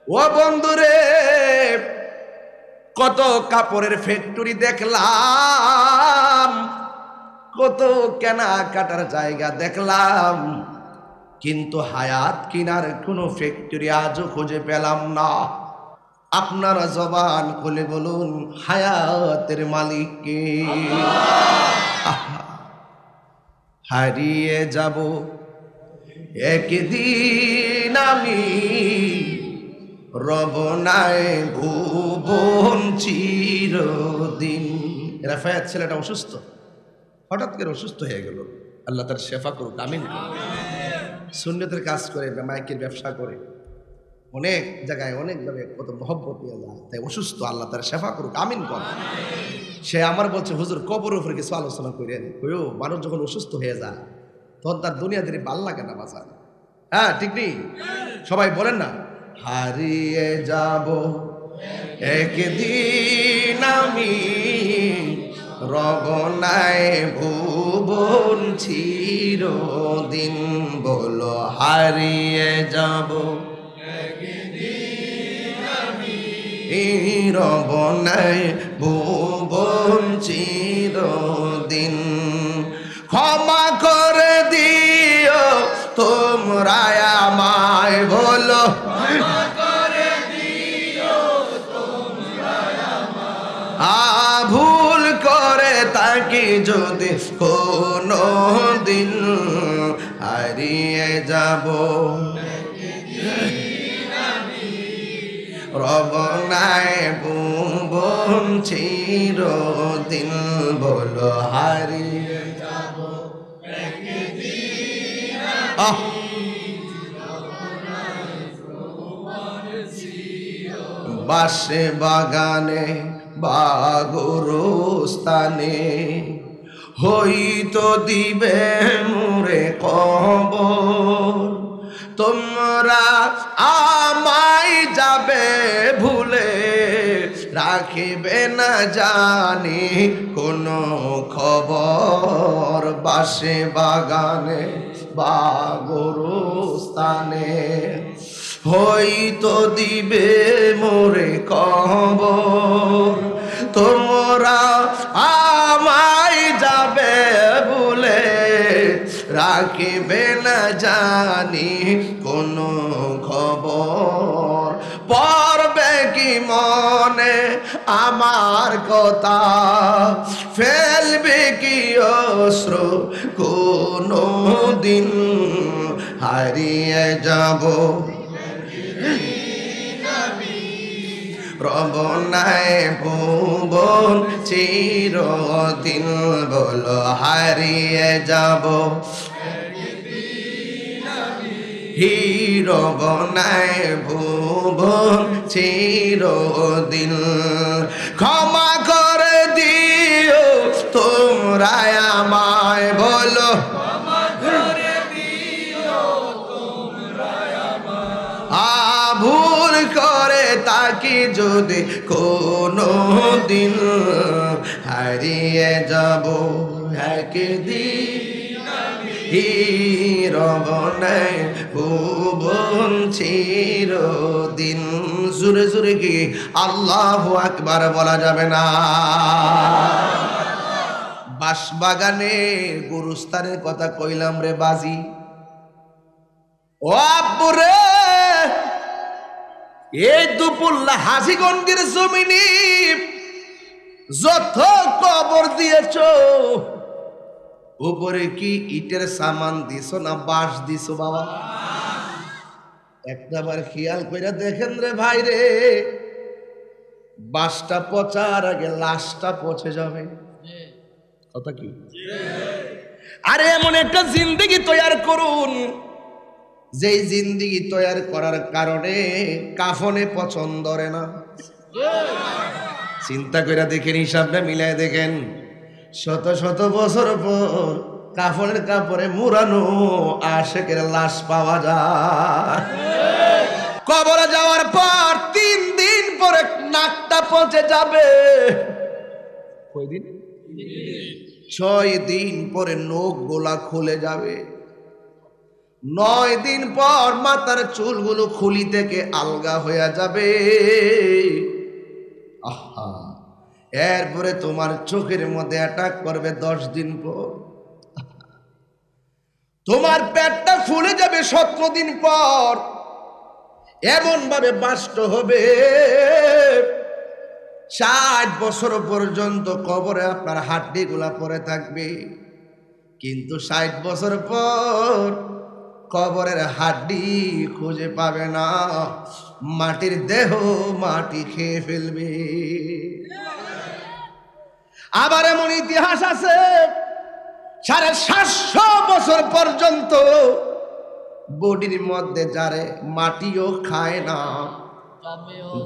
ও বন্ধুরে, কত কাপড়ের ফ্যাক্টরি দেখলাম, কত কেনাকাটার জায়গা দেখলাম, কিন্তু হায়াত কিনার কোনো ফ্যাক্টরি আজও খুঁজে পেলাম না। আপনারা জবান খুলে বলুন, হায়াতের মালিক কে? হারিয়ে যাব একদিন আমি, রবনায় ভুবন চিরদিন। রাফায়াত ছেলেটা অসুস্থ, হঠাৎ করে অসুস্থ হয়ে গেল। আল্লাহ তার শেফা করুক, আমিন। সুন্নতের কাজ করে, মাইকের ব্যবসা করে, অনেক জায়গায় অনেকভাবে কত মহব্বত নিয়ে যায়, তাই অসুস্থ, আল্লাহ তার শেফা করুক, আমিন কর। সে আমার বলছে, হুজুর কবরের উপরে কিছু আলোচনা করেন। কইও মানুষ যখন অসুস্থ হয়ে যায় তখন তার দুনিয়াদারি ভাল লাগে না বাজার। হ্যাঁ ঠিক নেই? সবাই বলেন না, হারিয়ে যাব একদিন আমি, রবনায় ভুবন চিরদিন। বলো হারিয়ে যাব রবনায় ভুবন চিরদিন। ক্ষমা করে দিও তোমরা আমায়, বলো ভুল করে তাকে যদি কোনো দিন, হারিয়ে যাব রবনায় ভুবন চিরদিন। বলো হারিয়ে যাব বাসে বাগানে বাগরস্থানে, হইতো দিবে মোরে কবর। তোমরা আমায় যাবে ভুলে, রাখিবে না জানি কোনো খবর। বাসে বাগানে বাগরস্থানে, হইতো দিবে মোরে কবর। তোমরা আমায় যাবে ভুলে, রাখিবে না জানি কোনো খবর। পড়বে কি মনে আমার কথা, ফেলবে কি অশ্রু কোনো দিন, হারিয়ে যাব রবনায় ভুবন চিরদিন। বলো হারিয়ে যাব রবনায় ভুবন চিরদিন। ক্ষমা করে দিও তোমরা আমায়, বলো ভুল করে তাকে যদি কোনো দিন, হারিয়ে যাব একদিন রবনায় ভুবন চিরদিন। জোরে জোরে কি আল্লাহু আকবার বলা যাবে না? বাঁশবাগানে গুরুস্থানের কথা কইলাম রে বাজি। ও আব্বুরে, এই দুপুল্লা হাজীগঞ্জের জমিনে যত কবর দিয়েছ, উপরে কি ইটের সামান দিছো না বাঁশ দিছো বাবা? একটাবার খেয়াল কইরা দেখেন রে ভাই রে, বাঁশটা পচার আগে লাশটা পচে যাবে। কথা কি? আরে এমন একটা জিন্দেগি তৈরি করুন, যেই জিন্দেগি তৈরি করার কারণে কাফনে পছন্দ রে না। চিন্তা করে দেখেন, হিসাবটা মিলাই দেখেন, শত শত বছর পর কাফনের কাপড়ে মুড়ানো আশেকের লাশ পাওয়া যায়। কবরে যাওয়ার পর 3 দিন পরে নাকটা পচে যাবে। কয় দিন? 6 দিন পরে নখ গোলা খুলে যাবে। 9 দিন পর মাথার চুলগুলো খুলি থেকে আলগা হয়ে যাবে। আহা, এরপরে তোমার চোখের মধ্যে অ্যাটাক করবে 10 দিন পর। তোমার পেটটা ফুলে যাবে 17 দিন পর। এমন ভাবে বাষ্ট হবে 60 বছর পর্যন্ত কবরে আপনার হাড্ডিগুলা পড়ে থাকবে। কিন্তু 60 বছর পর কবরের হাড্ডি খুঁজে পাবে না, মাটির দেহ মাটি খেয়ে ফেলবে। আবার এমন ইতিহাস আছে 750 বছর পর্যন্ত বডির মধ্যে যারে মাটিও খায় না,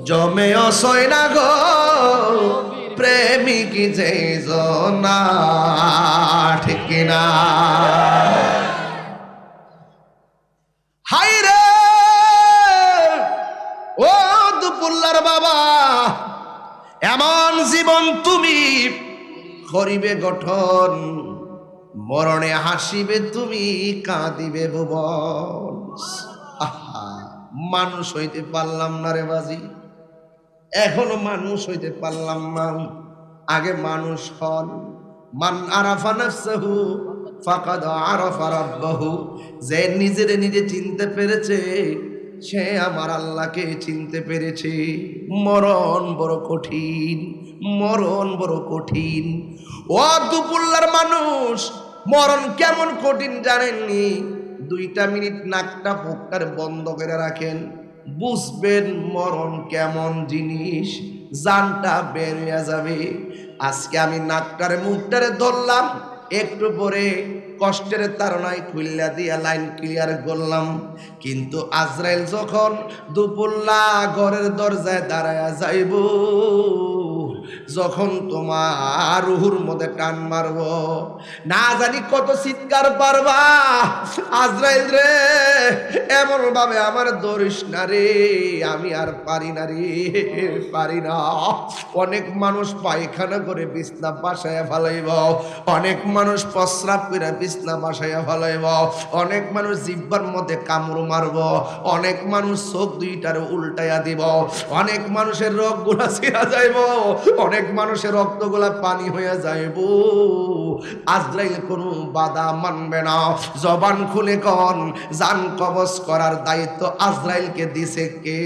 জমেও সয় না গো প্রেমিক যে জনা, ঠিক কিনা? হাই রে ও দুপুল্লার বাবা, এমন জীবন তুমি করিবে গঠন, মরণে হাসিবে তুমি কাঁদিবে ভুবন। আহা, মানুষ হইতে পারলাম না রে বাজি, এখনো মানুষ হইতে পারলাম না। আগে মানুষ হন। মান আরাফা নাফসাহু ফাকাদ আরাফা রাব্বাহু, যে নিজেরে নিজে চিনতে পেরেছে সে আমার আল্লাহকে চিনতে পেরেছে। মরণ বড় কঠিন, মরণ বড় কঠিন। ও দুপুল্লার মানুষ, মরণ কেমন কঠিন জানেননি? 2 মিনিট নাকটা মুখটার বন্ধ করে রাখেন, বুঝবেন মরণ কেমন জিনিস, জানটা বের হয়ে যাবে। আজকে আমি নাকটারে মুখটারে ধরলাম, একটু পরে কষ্টের তাড়নায় খুললা দিয়া লাইন ক্লিয়ার করলাম। কিন্তু আজরাইল যখন দুপুল্লা ঘরের দরজায় দাঁড়ায়া যাইব, যখন তোমার রুহুর মধ্যে টান মারব, না জানি কত চিৎকার পারবা, আজরাইল রে এমন ভাবে আমার ধরিস না রে, আমি আর পারি না রে, পারি না। অনেক মানুষ পায়খানা করে বিছনা বাসায় ফেলাইব, অনেক মানুষ প্রস্রাব করে বিছনা বাসায় ফেলাইব, অনেক মানুষ জিহ্বার মধ্যে কামড় মারব, অনেক মানুষ চোখ 2টার উল্টাইয়া দিব, অনেক মানুষের রোগগুলা ছিঁড়া যাইব, অনেক মানুষের রক্তগুলা পানি হয়ে যাইব। আজরাইল কোনো বাধা মানবে না। জবান খুলে কন, জান কবজ করার দায়িত্ব আজরাইলকে দিছে কে?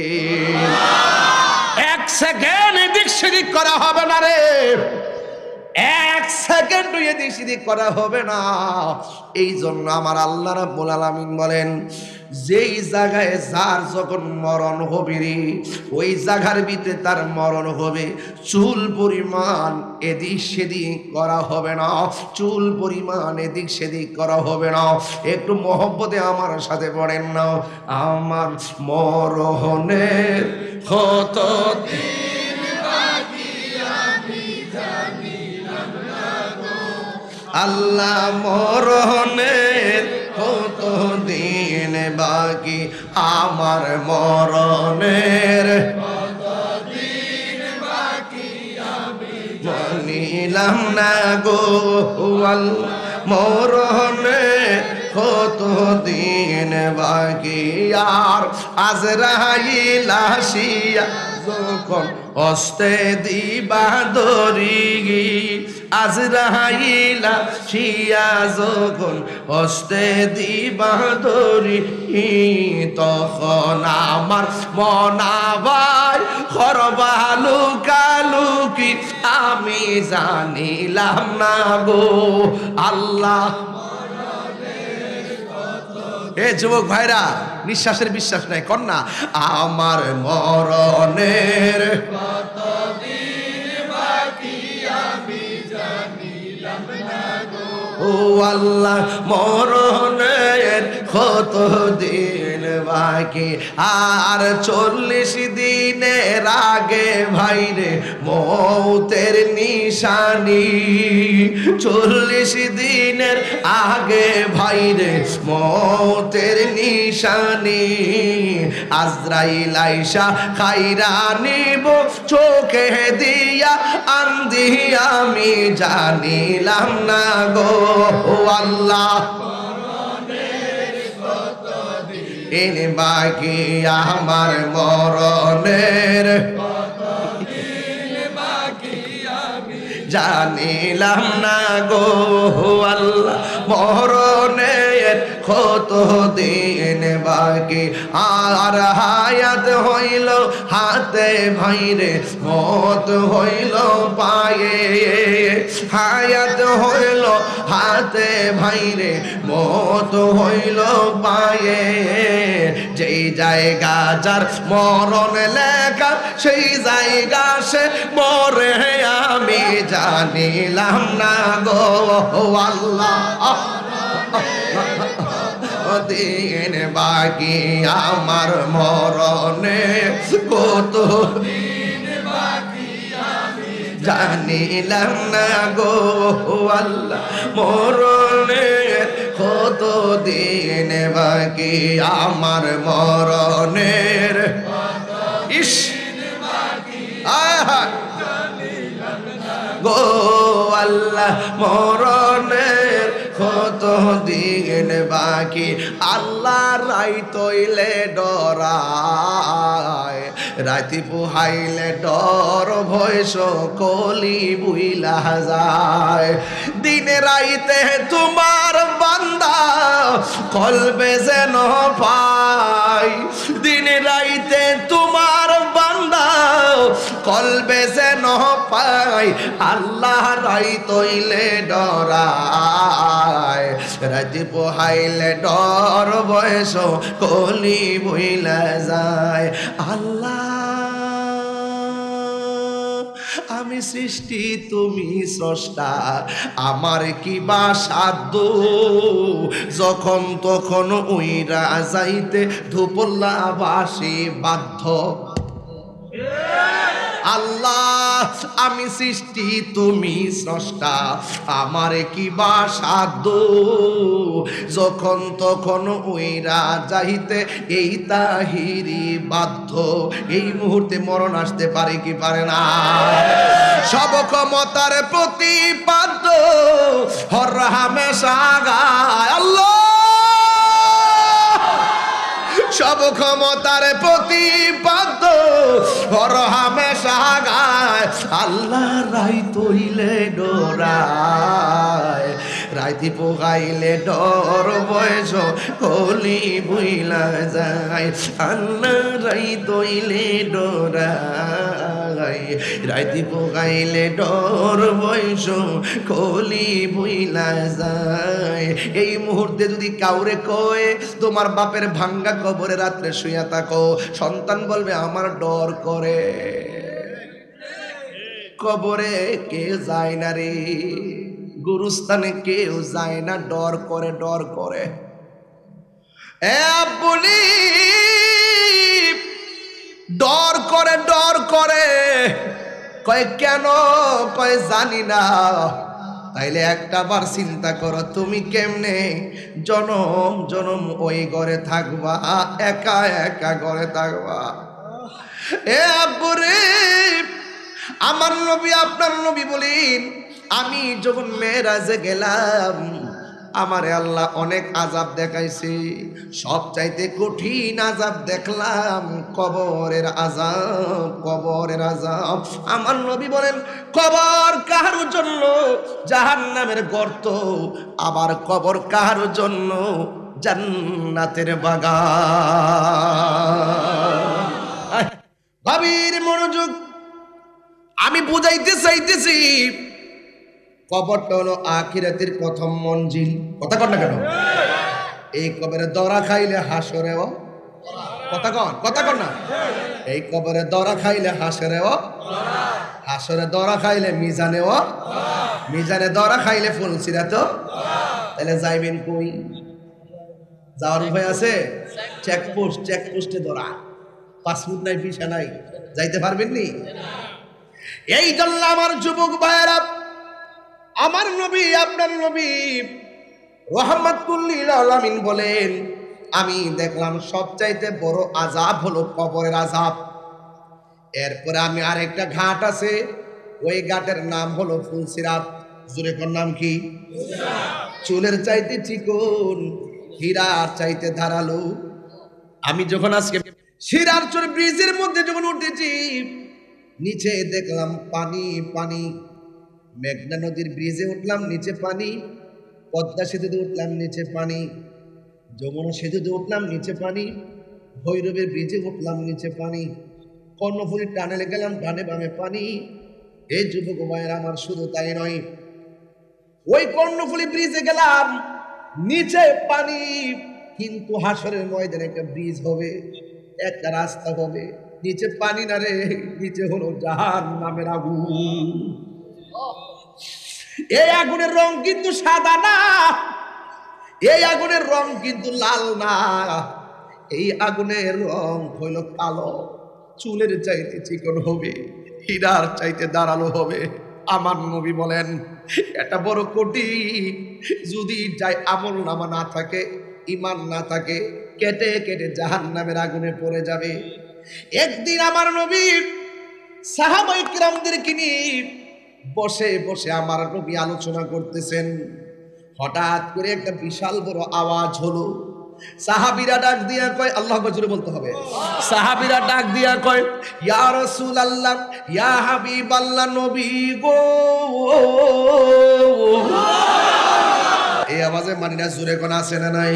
1 সেকেন্ড এদিক সেদিক করা হবে না রে, 1 সেকেন্ড এদিক সেদিক করা হবে না। এই জন্য আমার আল্লাহ রাব্বুল আলামিন বলেন, যেই জায়গায় যার যখন মরণ হবে রে, ওই জায়গার ভিতরে তার মরণ হবে। চুল পরিমাণ এদিক সেদিক করা হবে না, চুল পরিমাণ এদিক সেদিক করা হবে না। একটু মহব্বতে আমার সাথে পড়েন না, আমার মরণের কত দিন বাকি আমি জানিলাম না গো, আল্লাহ মরণের কত দিন বাকি, আমার মরণের কত দিন বাকি আমি জানিলাম না গো, আল্লাহ মরণের কত দিন বাকি। আর আজরাইল আসিয়া যখন হস্তে দিবা দড়ি, আজরাইল আসিয়া যখন হস্তে দিবা দড়ি, তখন আমার মনাবাই করবা লুকালুকি, আমি জানিলাম না গো, আল্লাহ। এ যুবক ভাইরা, নিঃশ্বাসের বিশ্বাস নাই, কন্যা আমার মরণের কত দিন বাকি আমি জানিলাম না গো, ও আল্লাহ মরণের কত দিন বাকি। আর 40 দিনের আগে ভাইরে মৌতের নিশানি, 40 দিনের আগে ভাইরে মৌতের নিশানি। আজরাইল আইসা খাইরা নিব চোখে দিয়া আন্দি, আমি জানিলাম না গো, ও আল্লাহ মরণের কত দিন বাকি আমার মরণের জানিলাম না গো আল্লাহ মরণের কত দিন বাকি আর হায়াত হইল হাতে ভাইরে মত হইল পায়ে হায়াত হইল হাতে ভাইরে মত হইল পায়ে যেই জায়গা যার মরণ লেখা সেই জায়গা সে মরে আমি জানিলাম না গো আল্লাহ দিন বাকি আমার মরণে কত জানিলাম না গো আল্লাহ মরণে কত দিন বাকি আমার মরণের ইস গো আল্লাহ মরণের কত দিন বাকি আল্লাহ রাই তৈলে ডরায় রাতি পুহাইলে ডর ভয় সকলি বুইলা যায় দিনে রাইতে তোমার বান্দা কলবে যেন পাই দিনে রাইতে তোমার বান্দা কলবে যেন পাই আল্লাহ রাই তৈলে ডরায় রাতি পোহাইলে ডর বয়স কলি বইলা যায় আল্লাহ আমি সৃষ্টি তুমি স্রষ্টা আমার কি বা সাধ্য যখন তখন উইরা যাইতে ধুপল্লা বাসি বাধ্য আল্লাহ আমি সৃষ্টি তুমি স্রষ্টা আমার কি বা সাধ্য যখন তখন ওইরা যাইতে এই তাহিরি বাধ্য এই মুহূর্তে মরণ আসতে পারে কি পারে না সব ক্ষমতার প্রতিপাদ্য হর হামেশা গায় আল্লাহ সব ক্ষমতার প্রতিপাদ্য হর হামেশা গায় আল্লাহ রাই তৈলে ডরায় রাইতি পোগাইলে ডর বয়স কলি বুইলা যায় আল্লাহ রাই তৈলে ডরায় রাইতি পোগাইলে ডর বয়স কলি বুইলা যায় এই মুহূর্তে যদি কাউরে কয় তোমার বাপের ভাঙ্গা কবরে রাত্রে শুয়ে থাকো সন্তান বলবে আমার ডর করে কবরে কে যায় না রে গুরুস্থানে কেউ যায় না ডর করে বলি ডর করে কয় কেন কয় জানি না তাইলে একটা বার চিন্তা করো তুমি কেমনে জনম জনম ওই ঘরে থাকবা একা একা ঘরে থাকবা আব্বুরে আমার নবী আপনার নবী বলেন আমি যখন মেরাজে গেলাম আমারে আল্লাহ অনেক আযাব দেখাইছে সব চাইতে কঠিন আযাব দেখলাম কবরের আযাব আমার নবী বলেন কবর কার জন্য জাহান্নামের গর্ত আবার কবর কার জন্য জান্নাতের বাগান ভাবির মনোযোগ আমি বুঝাইতে চাইতেছি কবরটা হলো আখিরাতের প্রথম মঞ্জিল কথা কন না কেন এই কবরে দরা খাইলে হাসরেও কথা কন না এই কবরে দরা খাইলে হাসরে দরা খাইলে মিজানে দরা খাইলে ফুলসিরাত তাহলে যাইবেন কই যাওয়ার উপায় আছে চেকপোস্টে দরা পাসপোর্ট নাই ভিসা নাই যাইতে পারবেন নি এই জন্য আমার যুবক ভাইয়েরা আমার নবী আপনার নবী রাহমাতুল লিল আলামিন বলেন আমি দেখলাম সবচাইতে বড় আযাব হলো কবরের আযাব এরপরে আমি আরেকটা ঘাট আছে ওই ঘাটের নাম হলো ফুলসিরাত জোরে কোন নাম কি চুলের চাইতে চিকন হীরার চাইতে ধারালো আমি যখন আজকে শিরারচর ব্রিজের মধ্যে যখন উঠেছি, নিচে দেখলাম পানি পানি। মেঘনা নদীর ব্রিজে উঠলাম, নিচে পানি। পদ্মা সেতুতে উঠলাম, নিচে পানি। যমুনা সেতুতে উঠলাম, নিচে পানি। ভৈরবের ব্রিজে উঠলাম, নিচে পানি। কর্ণফুলী টানেলে গেলাম, ডানে বামে পানি। এই যুবক ভাইয়েরা আমার, শুধু তাই নয়, ওই কর্ণফুলী ব্রিজে গেলাম, নিচে পানি, কিন্তু হাসরের ময়দানে একটা ব্রিজ হবে, একটা রাস্তা হবে, নিচে পানি না রে, নিচে হলো জাহান্নামের আগুন। এই আগুনের রং কিন্তু সাদা না, এই আগুনের রং কিন্তু লাল না, এই আগুনের রং হইল কালো। চুলের চাইতে চিকন হবে, হীরার চাইতে দাঁড়ালো হবে। আমার নবী বলেন, এটা বড় কঠিন। যদি যাই আমল নামা না থাকে, ইমান না থাকে, কেটে কেটে জাহান্নামের আগুনে পড়ে যাবে। একদিন আমার নবী সাহাবায়ে কিরামদেরকে নিয়ে বসে বসে আমার নবী আলোচনা করতেছেন। হঠাৎ করে একটা বিশাল বড় আওয়াজ হলো। সাহাবীরা ডাক দিয়া কয়, আল্লাহু আকবার জোরে বলতে হবে। সাহাবীরা ডাক দিয়া কয়, ইয়া রাসূলুল্লাহ, ইয়া হাবিবাল্লাহ, নবী গো। এই আওয়াজে মানি না, জোরে কোন আছে না নাই?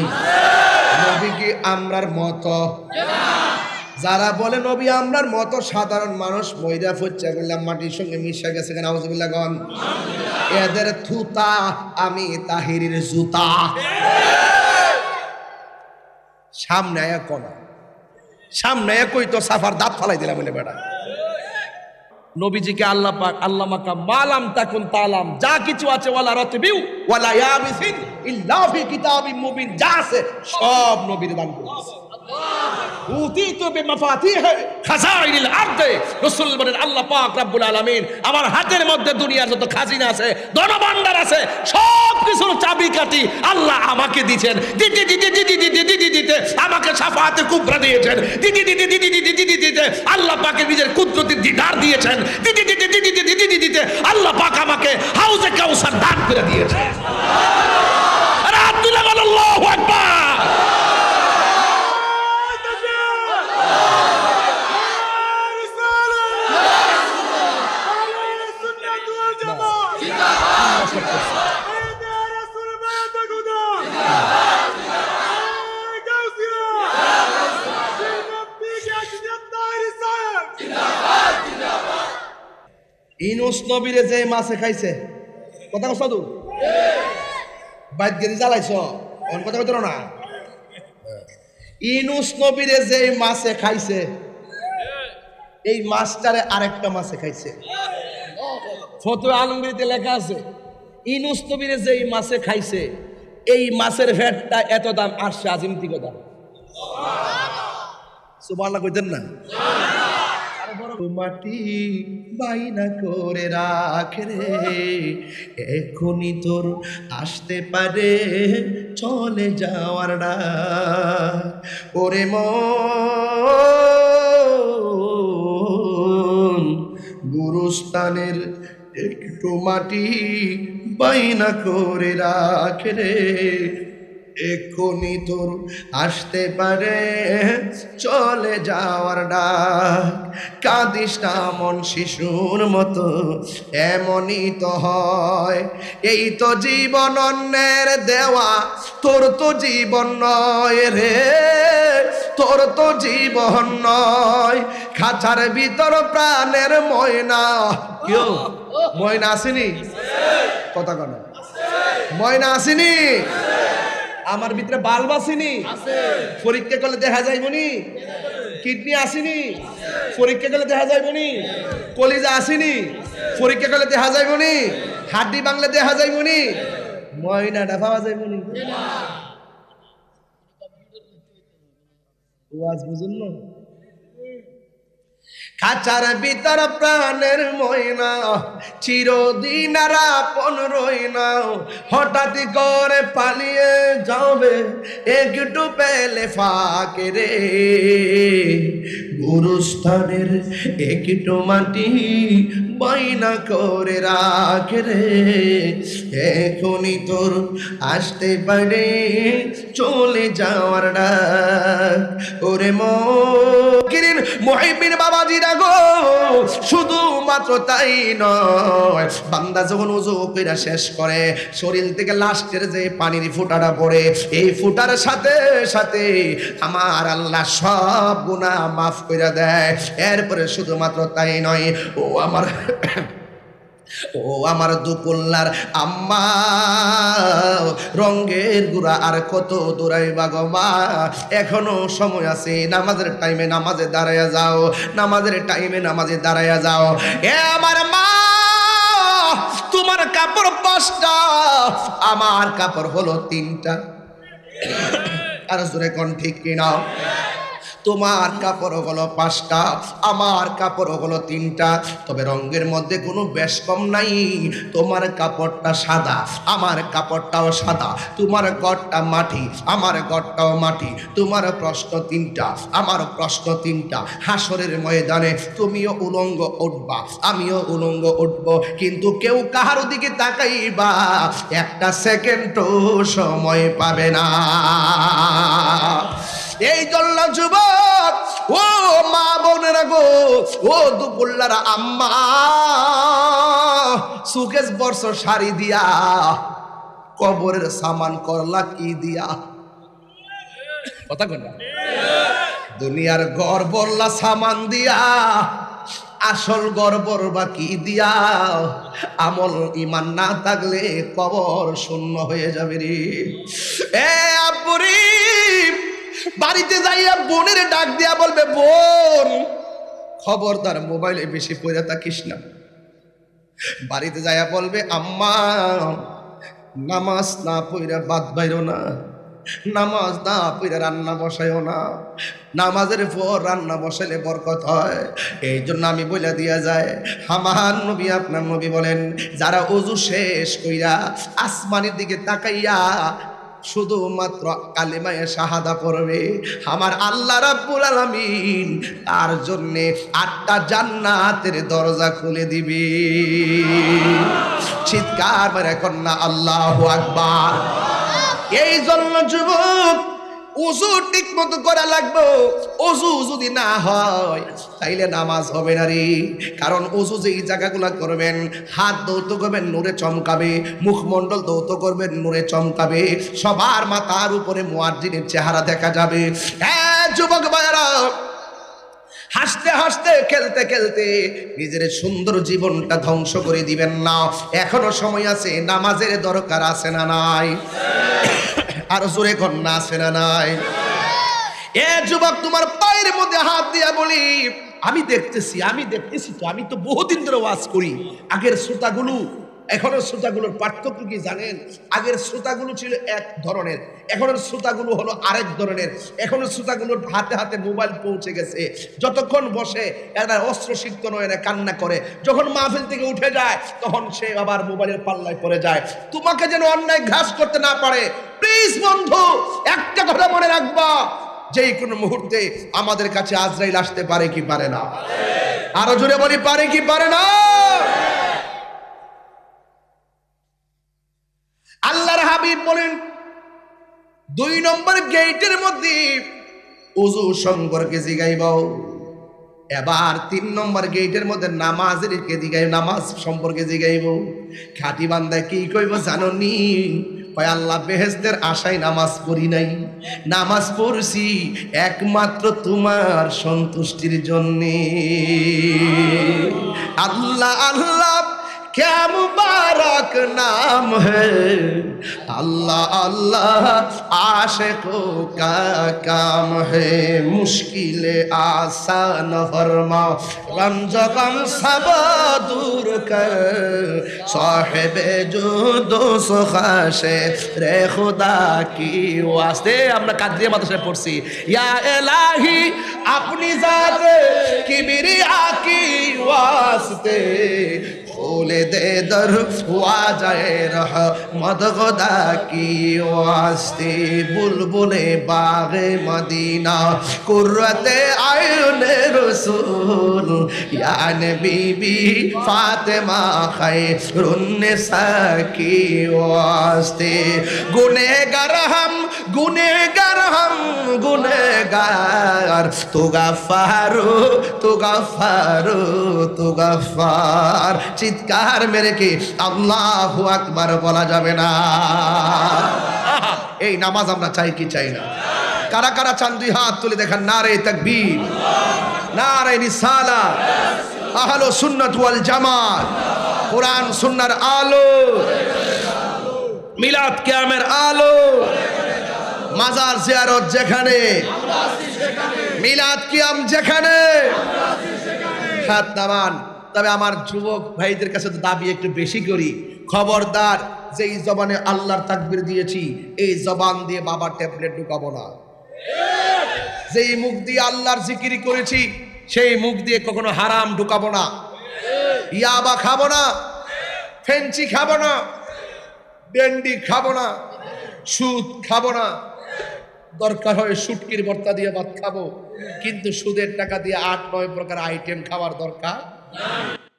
নবী কি আমরার মতো? যারা বলে নবী আমরার মতো, সাধারণ মানুষ, ময়দা ফচ্চা করলাম, মাটির সঙ্গে মিশা গেছে, কেন আউযুবিল্লাহ গন। এদের থুতা, আমি তাহিরির জুতা। সামনে আয়া কোনা, সামনে আয়া কই তো সাফার দাঁত ফালাই দিলাম বলে বেটা। নবীজিকে আল্লাহ পাক আল্লাহ মাকা মালাম তাকুন তালাম, যা কিছু আছে ওয়ালা রাতবিউ ওয়ালা ইয়াবিসিন ইল্লা ফি কিতাবিম মুবিন, যা আছে সব নবীর দান করেছে। উতিতু বিমাফাতিহ খাজাইনিল আরদে, রাসূল বলেন আল্লাহ পাক রব্বুল আলামিন আমার হাতের মধ্যে দুনিয়ার যত খাজিনা আছে, ধনভাণ্ডার আছে, সব কিছুর চাবিকাঠি আল্লাহ আমাকে দিয়েছেন। দিতে দিতে দিতে দিতে দিতে দিতে আমাকে শাফাআতে কুবরা দিয়েছেন। দিতে দিতে দিতে দিতে দিতে দিতে আল্লাহ পাকের নিজের কুদরতের দিদার দিয়েছেন। দিতে দিতে দিতে দিতে দিতে দিতে আল্লাহ পাক আমাকে হাউজে কাউসার দান করে দিয়েছেন। আরে আব্দুল্লাহ আল্লাহু আকবার। ইনুস নবীরে যে মাছে খাইছে, কথা কস তু বাইত গেদি জ্বালাইছ, অন কথা কইতো না। ইনুস নবীরে যে মাছে খাইছে, এই মাছটারে আরেকটা মাছে খাইছে। ফতোয়া আলমগীরিতে লেখা আছে, ইনুস নবীরে যে মাছে খাইছে, এই মাছের ফেটটা এত দাম, আরশে আজিমতি কথা। সুবহানাল্লাহ কইতেন না? মাটি বাইনা করে রাখে রে, এখনই তোর আসতে পারে চলে যাওয়ার না। ওরে মন, গুরুস্থানের একটু মাটি বাইনা করে রাখে রে, এক্ষুনি তোর আসতে পারে চলে যাওয়ার ডাক। কাঁদিস না মন শিশুর মতো, এমনই তো হয়। এই তো জীবন অন্যের দেওয়া, তোর তো জীবন নয় রে, তোর তো জীবন নয়। খাঁচার ভিতর প্রাণের ময়না, কেউ ময়না আসেনি? কথা কন, ময়না আসেনি? আমার ভিতরে বাল্ব আসেনি? পরীক্ষা করলে দেখা যাইবনি? কিডনি আসেনি? পরীক্ষা করলে দেখা যাইবনি? কলিজা আসেনি? পরীক্ষা করলে দেখা যাইবনি? হাড্ডি বাংলা দেখা যাইবনি? ময়নাটা পাওয়া যাইবনি? ওয়াজ বুঝুন না? খাঁচার ভিতর প্রাণের ময়না চিরদিন আর আপন রই না, হঠাৎ করে পালিয়ে যাবে একটু পেলে ফাঁকে রে, গুরুস্থানের একটু মাটি বাইনা করে রাখে রে, এখনই তোর আসতে পারে চলে যাওয়ার ডাক। ওরে মকিরিন মুহিবিন বাবাজিরা গো, শুধুমাত্র তাই নয়, বান্দা যখন ওযু কইরা শেষ করে শরীর থেকে লাস্টের যে পানির ফোঁটাটা পড়ে, এই ফোঁটার সাথে সাথে আমার আল্লাহ সব গুনাহ মাফ কইরা দেয়। এরপরে শুধুমাত্র তাই নয়, ও আমার দুপুল্লার আম্মা, রঙ্গের গুড়া আর কত দৌড়াইবা গো মা, এখনো সময় আছে, নামাজের টাইমে নামাজে দাঁড়াইয়া যাও, নামাজের টাইমে নামাজে দাঁড়াইয়া যাও। এ আমার মা, তোমার কাপড় 5টা, আমার কাপড় হলো 3টা। আর জোরে কোন ঠিক কিনা? তোমার কাপড় হলো 5টা, আমার কাপড় হলো 3টা, তবে রঙের মধ্যে কোনো বেশ কম নাই। তোমার কাপড়টা সাদা, আমার কাপড়টাও সাদা, তোমার ঘরটা মাটি, আমার ঘরটাও মাটি, তোমার প্রশ্ন 3টা, আমার প্রশ্ন 3টা। হাসরের ময়দানে তুমিও উলঙ্গ উঠবা, আমিও উলঙ্গ উঠবো, কিন্তু কেউ কাহার দিকে তাকাইবা একটা সেকেন্ডও সময় পাবে না। এই জন্য যুবক, ও মা বোনেরা গো, ও দুপুল্লারা আম্মা, সুকেশ বর্ষ শাড়ি দিয়া কবরের সামান করলা কি দিয়া? কথা কন না। দুনিয়ার ঘর বললা সামান দিয়া, আসল গর্বর বা কি দিয়া? আমল ইমান না থাকলে কবর শূন্য হয়ে যাবে রে। এ আপুরি, বাড়িতে যাইয়া বোনের ডাক দিয়া বলবে, বোন খবরদার মোবাইলে বেশি পড়ে থাকিস না। বাড়িতে যাইয়া বলবে, আম্মা নামাজ না পড়া বাদ বাইরো না, নামাজ না পড়া রান্না বসাইও না, নামাজের পর রান্না বসাইলে বরকত হয়। এই জন্য আমি বলে দিয়া যায়, আমার নবী আপনার নবী বলেন, যারা ওযু শেষ কইরা আসমানের দিকে তাকাইয়া শুধুমাত্র কালিমায়ে শাহাদা পড়বে, আমার আল্লাহ রাব্বুল আলামিন তার জন্যে 8টা জান্নাতের দরজা খুলে দিবে। চিৎকার মেরে কন্যা আল্লাহু আকবার। এই জন্য যুবক, ওযু ঠিক মতো করা লাগবে। ওযু যদি না হয় তাইলে নামাজ হবে না রে। কারণ ওযু যেই জায়গাগুলো করবেন, হাত ধৌত করবেন নূরে চমকাবে, মুখমণ্ডল ধৌত করবেন নূরে চমকাবে, সবার মাথার উপরে মুয়াজ্জিনের চেহারা দেখা যাবে। হ্যাঁ যুবক ভাইরা, হাসতে হাসতে খেলতে খেলতে নিজের সুন্দর জীবনটা ধ্বংস করে দিবেন না। এখনো সময় আছে, নামাজের দরকার আছে না নাই? আর জোরে কন্যা আছে না নাই? এ যুবক, তোমার পায়ের মধ্যে হাত দিয়া বলি, আমি দেখতেছি তো, আমি তো বহুদিন ধরে ওয়াজ করি। আগের শ্রোতাগুলো এখনের শ্রোতাগুলোর পার্থক্য কি জানেন? আগের শ্রোতাগুলো ছিল এক ধরনের, এখনের শ্রোতাগুলো হলো আরেক ধরনের। এখনের শ্রোতাগুলোর হাতে হাতে মোবাইল পৌঁছে গেছে, যতক্ষণ বসে এরা অস্ত্র সিক্ত নয়, এরা কান্না করে। যখন মাহফিল থেকে উঠে যায় তখন সে আবার মোবাইলের পাল্লায় পড়ে যায়। তোমাকে যেন অন্যায় ঘাস করতে না পারে। প্লিজ বন্ধু, একটা কথা মনে রাখবা, যে কোনো মুহূর্তে আমাদের কাছে আজরাইল আসতে পারে কি পারে না? আরো জোরে বলি, পারে কি পারে না? আল্লাহর হাবিব বলেন, 2 নম্বর গেটের মধ্যে ওযু সম্পর্কে জিগাইব, এবার 3 নম্বর গেটের মধ্যে নামাজের কে জিগাইব, নামাজ সম্পর্কে জিগাইব। খাঁটি বান্দা কি কইব জানোনি? কয় আল্লাহ, বেহেশতের আশায় নামাজ পড়ি নাই, নামাজ পড়ছি একমাত্র তোমার সন্তুষ্টির জন্যে। আল্লাহ আল্লাহ क्या मुबारक नाम है, अल्लाह अल्लाह आशिकों का काम है। मुश्किलें आसान फरमा, रंज गम सब दूर कर, साहिबे जो दोस्त खाशे रे खुदा की वास्ते। আমরা কাদরিয়া মাদ্রাসায় পড়ছি, ইয়া ইলাহি अपनी जात किबरिया की वास्ते खोले दे दर हुआ जाए रहमत खुदा की वास्ते। बुलबुले बागे मदीना कुर्रते आयुने रसूल, यानी बीबी फातिमा खैरुन निसा की वास्ते। गुनेगार हम गुनेगार हम गुनेगार, तू गफ्फारो तू गफ्फारो तू गफ्फार। চিৎকার মেরে কি আল্লাহু আকবার বলা যাবে না? এই নামাজ আমরা চাই কি চাই না? কারা কারা চান দুই হাত তুলে দেখান। নারে তাকবীর, নারে রিসালাত, আহলে সুন্নাত ওয়াল জামাত, কোরআন সুন্নাহর আলো, মিলাদ কিয়ামের আলো। মাজার জিয়ারত যেখানে, মিলাদ কিয়াম যেখানে, হাত নামান। তবে আমার যুবক ভাইদের কাছে তো দাবি একটু বেশি করি, খবরদার যেই জবানে আল্লাহর তাকবীর দিয়েছি এই জবান দিয়ে বাবার ট্যাবলেট ঢুকাবো না। যেই মুখ দিয়ে আল্লাহর জিকির করেছি সেই মুখ দিয়ে কখনো হারাম ঢুকাবো না, ইয়াবা খাবো না, ফেঞ্চি খাবো না, ডেন্ডি খাবো না, সুদ খাবো না। দরকার হয় শুটকির ভর্তা দিয়ে ভাত খাবো, কিন্তু সুদের টাকা দিয়ে ৮-৯ প্রকার আইটেম খাওয়ার দরকার।